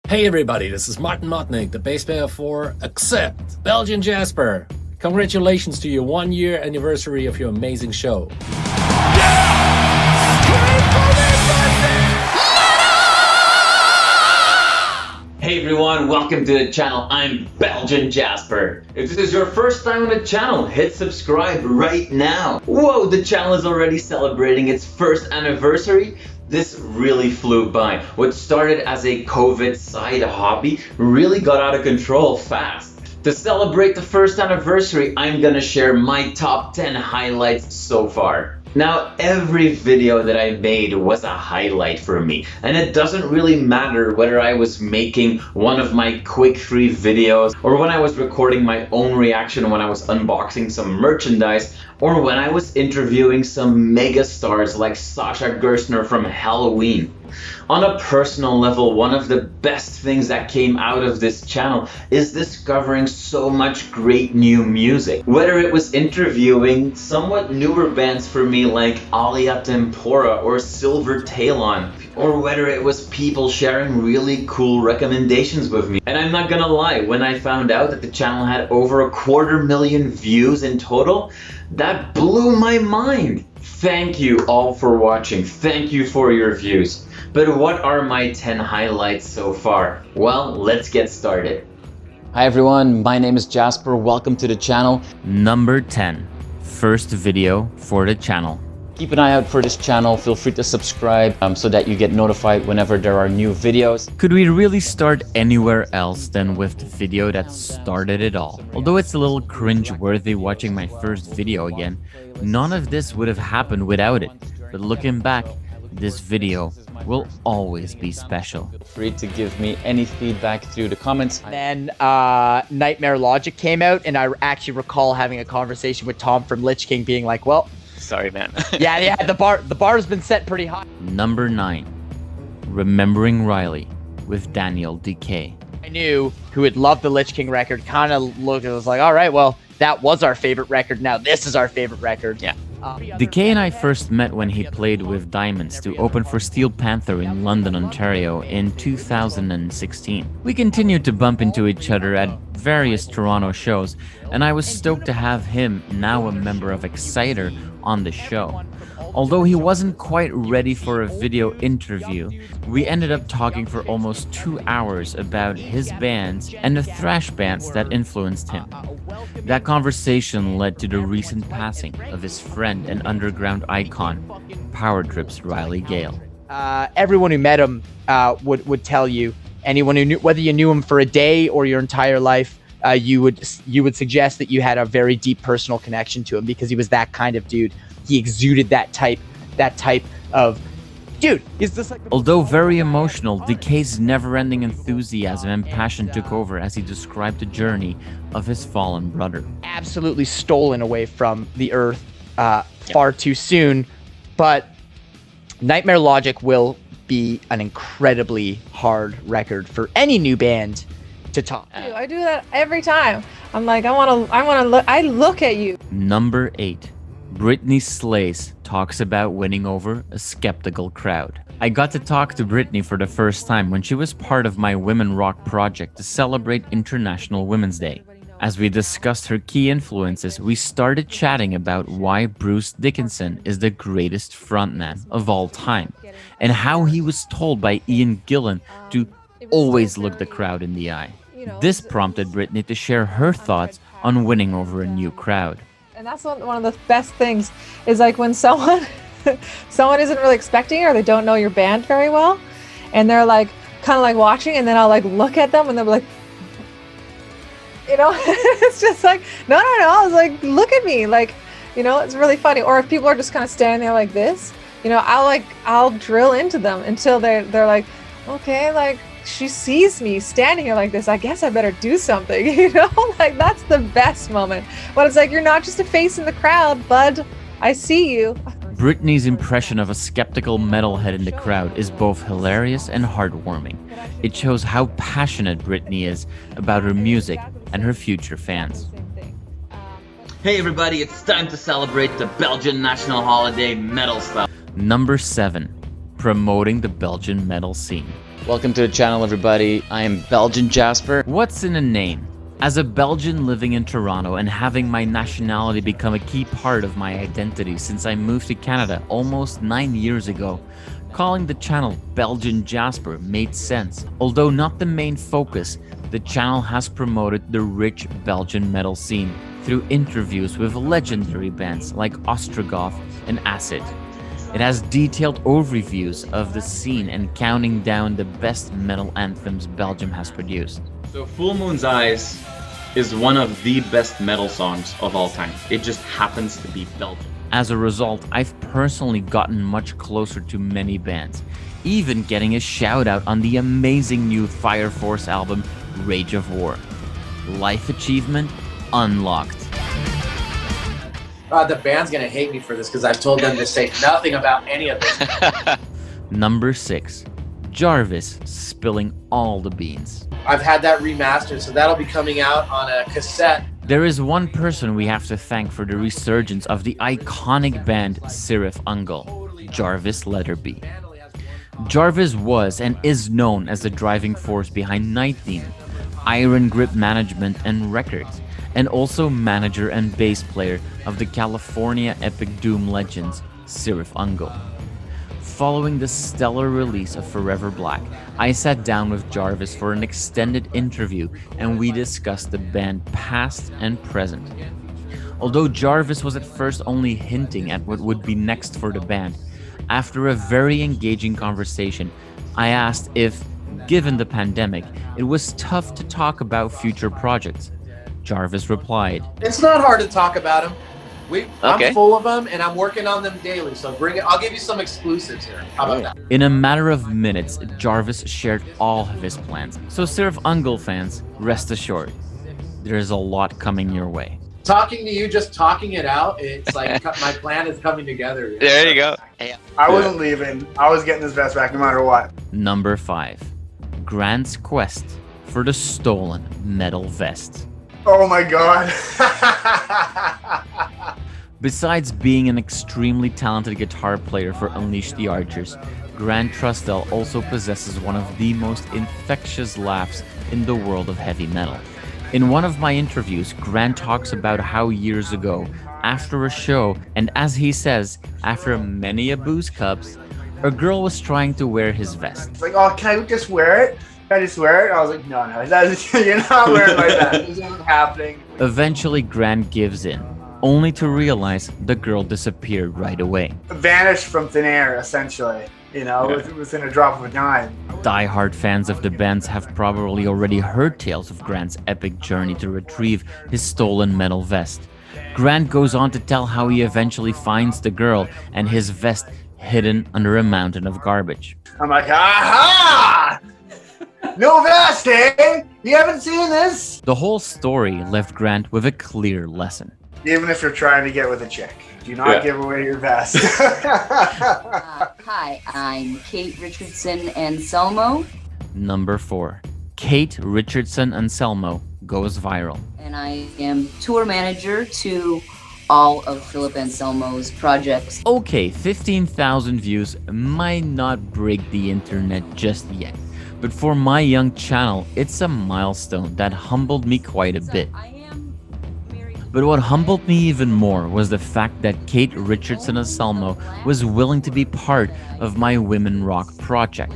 Hey everybody, this is Martin Motnik, the bass player for Accept, Belgian Jasper. Congratulations to your 1-year anniversary of your amazing show. Hey everyone, welcome to the channel. I'm Belgian Jasper. If this is your first time on the channel, hit subscribe right now. Whoa, the channel is already celebrating its first anniversary. This really flew by. What started as a COVID side hobby really got out of control fast. To celebrate the first anniversary, I'm gonna share my top 10 highlights so far. Now, every video that I made was a highlight for me, and it doesn't really matter whether I was making one of my quick 3 videos, or when I was recording my own reaction when I was unboxing some merchandise, or when I was interviewing some mega stars like Sascha Gerstner from Helloween. On a personal level, one of the best things that came out of this channel is discovering so much great new music. Whether it was interviewing somewhat newer bands for me like Alia, Tempora or Silver Talon, or whether it was people sharing really cool recommendations with me. And I'm not gonna lie, when I found out that the channel had over 250,000 views in total, that blew my mind. Thank you all for watching. Thank you for your views. But what are my 10 highlights so far? Well, let's get started. Hi everyone, my name is Jasper. Welcome to the channel. Number 10, first video for the channel. Keep an eye out for this channel. Feel free to subscribe so that you get notified whenever there are new videos. Could we really start anywhere else than with the video that started it all? Although it's a little cringe-worthy watching my first video again, none of this would have happened without it. But looking back, this video will always be special. Feel free to give me any feedback through the comments. Then Nightmare Logic came out, and I actually recall having a conversation with Tom from Lich King being like, well, sorry man. yeah, the bar's been set pretty high. Number 9, Remembering Riley with Daniel Dekay. I knew who had loved the Lich King record, kind of looked, it was like, all right, well, that was our favorite record, now this is our favorite record. Yeah. Dekay and I first met when he played with Diamonds to open for Steel Panther in London, Ontario in 2016. We continued to bump into each other at various Toronto shows, and I was stoked to have him, now a member of Exciter, on the show. Although he wasn't quite ready for a video interview, we ended up talking for almost 2 hours about his bands and the thrash bands that influenced him. That conversation led to the recent passing of his friend and underground icon, Power Trip's Riley Gale. Everyone who met him would tell you, anyone who knew, whether you knew him for a day or your entire life, you would suggest that you had a very deep personal connection to him because he was that kind of dude. He exuded that type of dude. He's just like. Although very emotional, Dekay's never-ending enthusiasm and passion took over as he described the journey of his fallen brother. Absolutely stolen away from the earth far too soon, but Nightmare Logic will be an incredibly hard record for any new band to top. I do that every time. I'm like, I look at you. Number 8. Brittney Slays talks about winning over a skeptical crowd. I got to talk to Brittney for the first time when she was part of my Women Rock project to celebrate International Women's Day. As we discussed her key influences, we started chatting about why Bruce Dickinson is the greatest frontman of all time, and how he was told by Ian Gillan to always look the crowd in the eye. This prompted Brittney to share her thoughts on winning over a new crowd. And that's one of the best things is like when someone isn't really expecting it or they don't know your band very well, and they're like kind of like watching, and then I'll like look at them and they're like, you know, it's just like no, I was like, look at me, like, you know, it's really funny. Or if people are just kind of standing there like this, you know, I'll drill into them until they're like, okay, like she sees me standing here like this, I guess I better do something, you know? Like that's the best moment. When it's like, you're not just a face in the crowd, bud, I see you. Brittney's impression of a skeptical metalhead in the crowd is both hilarious and heartwarming. It shows how passionate Brittney is about her music and her future fans. Hey everybody, it's time to celebrate the Belgian national holiday metal style. Number 7, promoting the Belgian metal scene. Welcome to the channel, everybody. I am Belgian Jasper. What's in a name? As a Belgian living in Toronto and having my nationality become a key part of my identity since I moved to Canada almost 9 years ago, calling the channel Belgian Jasper made sense. Although not the main focus, the channel has promoted the rich Belgian metal scene through interviews with legendary bands like Ostrogoth and Acid. It has detailed overviews of the scene and counting down the best metal anthems Belgium has produced. So Full Moon's Eyes is one of the best metal songs of all time. It just happens to be Belgian. As a result, I've personally gotten much closer to many bands, even getting a shout out on the amazing new Fire Force album, Rage of War. Life achievement unlocked. The band's gonna hate me for this because I've told them to say nothing about any of this. Number 6. Jarvis spilling all the beans. I've had that remastered, so that'll be coming out on a cassette. There is one person we have to thank for the resurgence of the iconic band Cirith Ungol, Jarvis Leatherby. Jarvis was and is known as the driving force behind Night Demon, Iron Grip Management and Records, and also manager and bass player of the California epic doom legends Cirith Ungol. Following the stellar release of Forever Black, I sat down with Jarvis for an extended interview and we discussed the band past and present. Although Jarvis was at first only hinting at what would be next for the band, after a very engaging conversation, I asked if, given the pandemic, it was tough to talk about future projects. Jarvis replied, It's not hard to talk about them. Okay. I'm full of them and I'm working on them daily, so bring it. I'll give you some exclusives here. How about that? In a matter of minutes, Jarvis shared all of his plans. So Cirith Ungol fans, rest assured, there is a lot coming your way. Talking to you, just talking it out, it's like my plan is coming together. There you go. I wasn't leaving. I was getting this vest back no matter what. Number 5. Grant's quest for the stolen metal vest. Oh my god. Besides being an extremely talented guitar player for Unleash the Archers, Grant Truesdell also possesses one of the most infectious laughs in the world of heavy metal. In one of my interviews, Grant talks about how years ago, after a show, and as he says, after many a booze cups, a girl was trying to wear his vest. It's like, oh, can I just wear it? Can I just wear it? I was like, no, you're not wearing it like that. This isn't happening. Eventually, Grant gives in, only to realize the girl disappeared right away. Vanished from thin air, essentially. You know, within a drop of a dime. Die-hard fans of the bands have probably already heard tales of Grant's epic journey to retrieve his stolen metal vest. Grant goes on to tell how he eventually finds the girl and his vest hidden under a mountain of garbage. I'm like, aha! No vest, eh? You haven't seen this? The whole story left Grant with a clear lesson. Even if you're trying to get with a chick, do not give away your vest. Hi, I'm Kate Richardson-Anselmo. Number 4. Kate Richardson-Anselmo goes viral. And I am tour manager to all of Philip Anselmo's projects. Okay, 15,000 views might not break the internet just yet, but for my young channel, it's a milestone that humbled me quite a bit. But what humbled me even more was the fact that Kate Richardson-Anselmo was willing to be part of my Women Rock project.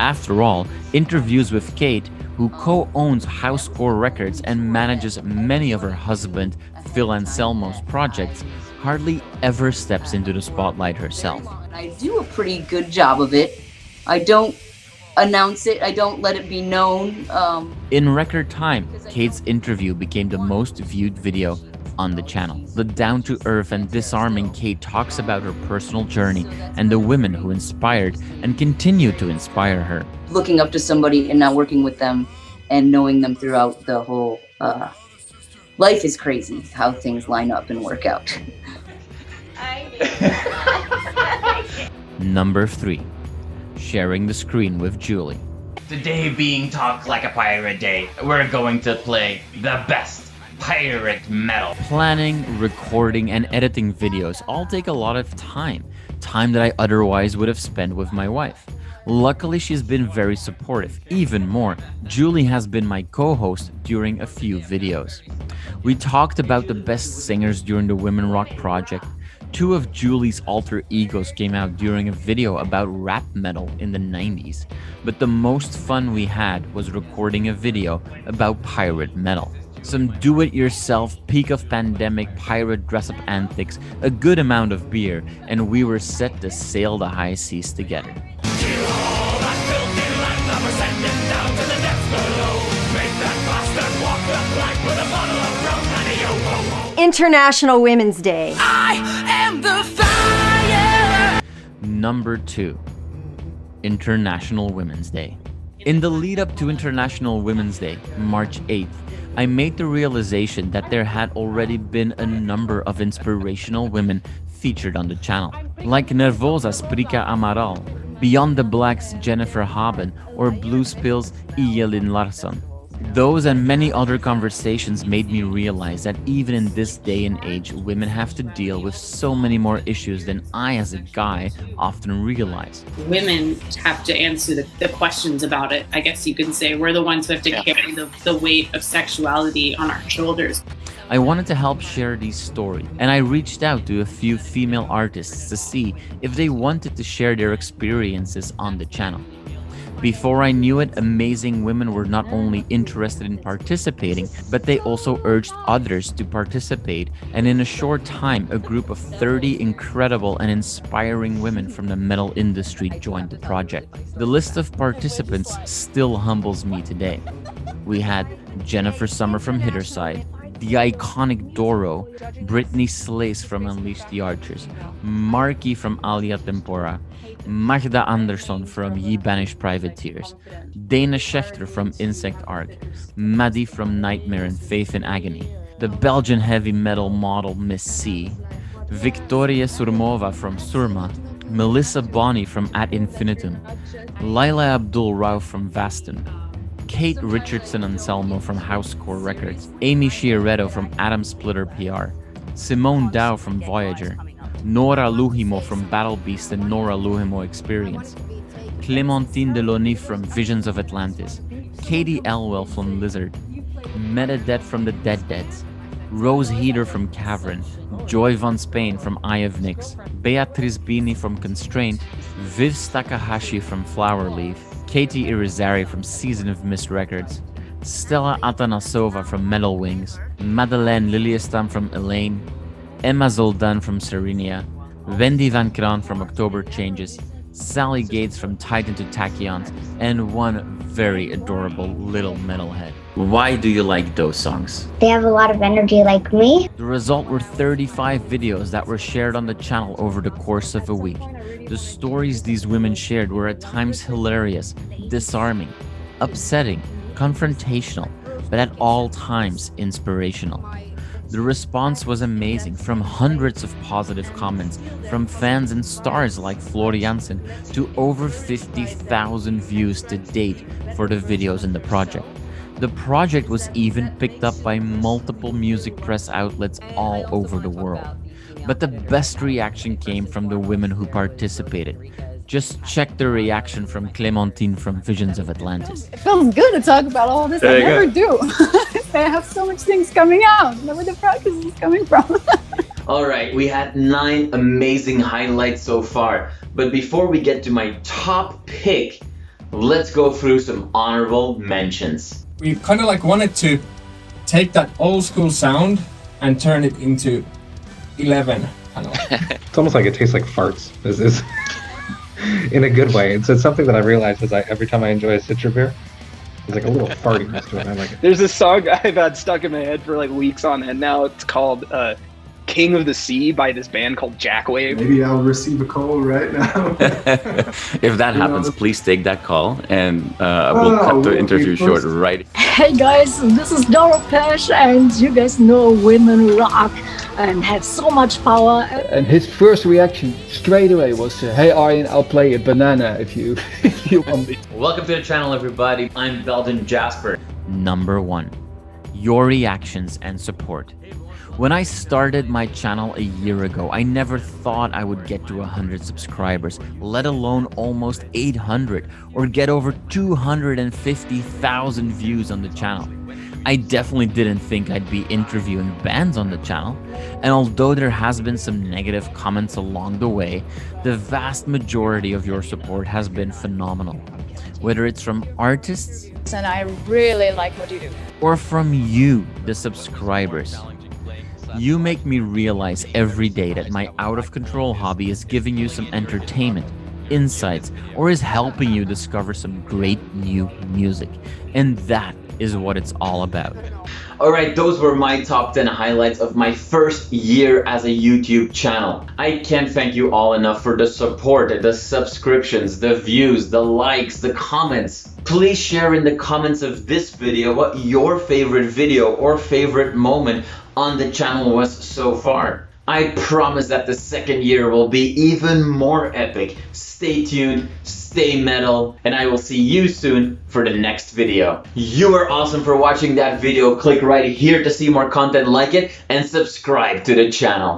After all, interviews with Kate, who co-owns Housecore Records and manages many of her husband Phil Anselmo's projects, hardly ever steps into the spotlight herself. I do a pretty good job of it. I don't announce it, I don't let it be known. In record time, Kate's interview became the most viewed video on the channel. The down-to-earth and disarming Kate talks about her personal journey and the women who inspired and continue to inspire her. Looking up to somebody and now working with them and knowing them throughout the whole life is crazy how things line up and work out. Number 3. Sharing the screen with Julie. Today being Talk Like a Pirate Day, we're going to play the best pirate metal. Planning, recording, and editing videos all take a lot of time that I otherwise would have spent with my wife. Luckily, she's been very supportive. Even more, Julie has been my co-host during a few videos. We talked about the best singers during the Women Rock project. 2 of Julie's alter egos came out during a video about rap metal in the 90s. But the most fun we had was recording a video about pirate metal. Some do-it-yourself peak of pandemic pirate dress-up antics, a good amount of beer, and we were set to sail the high seas together. International Women's Day. I am the fire. Number 2. International Women's Day. In the lead up to International Women's Day, March 8th, I made the realization that there had already been a number of inspirational women featured on the channel, like Nervosa's Prika Amaral, Beyond the Black's Jennifer Haben, or Blue Spill's Ielin Larsson. Those and many other conversations made me realize that even in this day and age, women have to deal with so many more issues than I as a guy often realize. Women have to answer the questions about it. I guess you can say we're the ones who have to carry the weight of sexuality on our shoulders. I wanted to help share these stories, and I reached out to a few female artists to see if they wanted to share their experiences on the channel. Before I knew it, amazing women were not only interested in participating, but they also urged others to participate, and in a short time, a group of 30 incredible and inspiring women from the metal industry joined the project. The list of participants still humbles me today. We had Jennifer Summer from Hitterside, the iconic Doro, Brittney Slays from Unleash the Archers, Markie from Alia Tempora, Magda Andersson from Ye Banished Privateers, Dana Schechter from Insect Arc, Maddie from Nightmare and Faith in Agony, the Belgian heavy metal model Miss C, Viktorie Surmova from Surma, Melissa Bonney from Ad Infinitum, Laila Abdul Rao from Vaston, Kate Richardson-Anselmo from Housecore Records, Amy Sciaretto from Atom Splitter PR, Simone Dow from Voyager, Nora Luhimo from Battle Beast and Nora Luhimo Experience, Clementine Delauney from Visions of Atlantis, Katie Elwell from Lizard, Metadead from the Dead Deads, Rose Heater from Cavern, Joy Von Spain from Eye of Nyx, Beatrice Bini from Constraint, Viv Takahashi from Flower Leaf, Katie Irizarry from Season of Mist Records, Stella Atanasova from Metal Wings, Madeleine Liliestam from Elaine, Emma Zoldan from Serenia, Wendy Van Kraan from October Changes, Sally Gates from Titan to Tachyons, and one very adorable little metalhead. Why do you like those songs? They have a lot of energy like me. The result were 35 videos that were shared on the channel over the course of a week. The stories these women shared were at times hilarious, disarming, upsetting, confrontational, but at all times inspirational. The response was amazing, from hundreds of positive comments from fans and stars like Floor Jansen to over 50,000 views to date for the videos in the project. The project was even picked up by multiple music press outlets all over the world. But the best reaction came from the women who participated. Just check the reaction from Clementine from Visions of Atlantis. It feels good to talk about all this. I never do. I have so much things coming out. Where the practice is coming from. All right, we had 9 amazing highlights so far. But before we get to my top pick, let's go through some honorable mentions. We kind of like wanted to take that old school sound and turn it into 11. Kind of. It's almost like it tastes like farts. Is in a good way. It's something that I realize is every time I enjoy a Citra beer, there's like a little fartiness to it. I like it. There's this song I've had stuck in my head for like weeks on end now. It's called King of the Sea by this band called Jackwave. Maybe I'll receive a call right now. If that happens, please take that call and we'll cut the interview short right. Hey guys, this is Doro Pesh, and you guys know women rock and have so much power. And his first reaction straight away was, hey Ayreon, I'll play a banana if you want me. Welcome to the channel, everybody. I'm Belgian Jasper. Number 1. Your reactions and support. When I started my channel a year ago, I never thought I would get to 100 subscribers, let alone almost 800, or get over 250,000 views on the channel. I definitely didn't think I'd be interviewing bands on the channel, and although there has been some negative comments along the way, the vast majority of your support has been phenomenal. Whether it's from artists, And I really like what you do. or from you, the subscribers. You make me realize every day that my out-of-control hobby is giving you some entertainment, insights, or is helping you discover some great new music. And that is what it's all about. Alright, those were my top 10 highlights of my first year as a YouTube channel. I can't thank you all enough for the support, the subscriptions, the views, the likes, the comments. Please share in the comments of this video what your favorite video or favorite moment on the channel was so far. I promise that the second year will be even more epic. Stay tuned, stay metal, and I will see you soon for the next video. You are awesome for watching that video. Click right here to see more content like it and subscribe to the channel.